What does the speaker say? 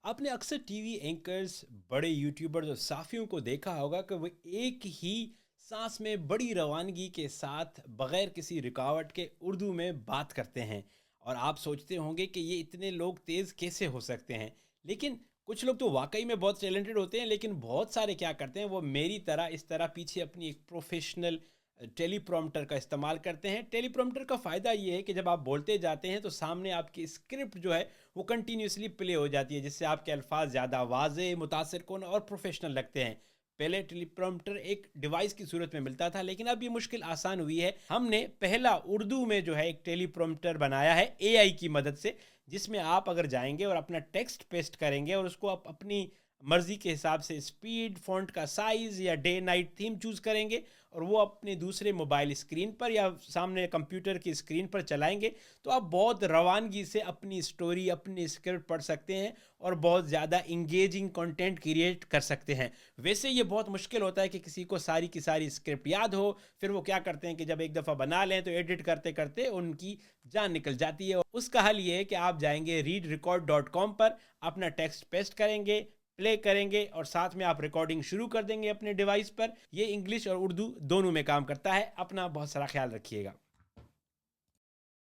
آپ نے اکثر ٹی وی اینکرز، بڑے یوٹیوبرز اور صحافیوں کو دیکھا ہوگا کہ وہ ایک ہی سانس میں بڑی روانگی کے ساتھ بغیر کسی رکاوٹ کے اردو میں بات کرتے ہیں، اور آپ سوچتے ہوں گے کہ یہ اتنے لوگ تیز کیسے ہو سکتے ہیں؟ لیکن کچھ لوگ تو واقعی میں بہت ٹیلنٹڈ ہوتے ہیں، لیکن بہت سارے کیا کرتے ہیں، وہ میری طرح اس طرح پیچھے اپنی ایک پروفیشنل ٹیلی پرومپٹر کا استعمال کرتے ہیں۔ ٹیلی پرومپٹر کا فائدہ یہ ہے کہ جب آپ بولتے جاتے ہیں تو سامنے آپ کی اسکرپٹ جو ہے وہ کنٹینیوسلی پلے ہو جاتی ہے، جس سے آپ کے الفاظ زیادہ واضح، متاثر کن اور پروفیشنل لگتے ہیں۔ پہلے ٹیلی پرومپٹر ایک ڈیوائس کی صورت میں ملتا تھا، لیکن اب یہ مشکل آسان ہوئی ہے۔ ہم نے پہلا اردو میں جو ہے ایک ٹیلی پرومپٹر بنایا ہے اے آئی کی مدد سے، جس میں آپ اگر جائیں گے اور اپنا ٹیکسٹ پیسٹ کریں گے اور اس کو آپ اپنی مرضی کے حساب سے اسپیڈ، فونٹ کا سائز یا ڈے نائٹ تھیم چوز کریں گے اور وہ اپنے دوسرے موبائل اسکرین پر یا سامنے کمپیوٹر کی اسکرین پر چلائیں گے، تو آپ بہت روانگی سے اپنی اسٹوری، اپنی اسکرپٹ پڑھ سکتے ہیں اور بہت زیادہ انگیجنگ کنٹینٹ کریٹ کر سکتے ہیں۔ ویسے یہ بہت مشکل ہوتا ہے کہ کسی کو ساری کی ساری اسکرپٹ یاد ہو، پھر وہ کیا کرتے ہیں کہ جب ایک دفعہ بنا لیں تو ایڈٹ کرتے کرتے ان کی جان نکل جاتی ہے۔ اس کا حل یہ ہے کہ آپ جائیں گے readrecord.com پر، اپنا ٹیکسٹ پیسٹ کریں گے، پلے کریں گے اور ساتھ میں آپ ریکارڈنگ شروع کر دیں گے اپنے ڈیوائس پر۔ یہ انگلش اور اردو دونوں میں کام کرتا ہے۔ اپنا بہت سارا خیال رکھیے گا۔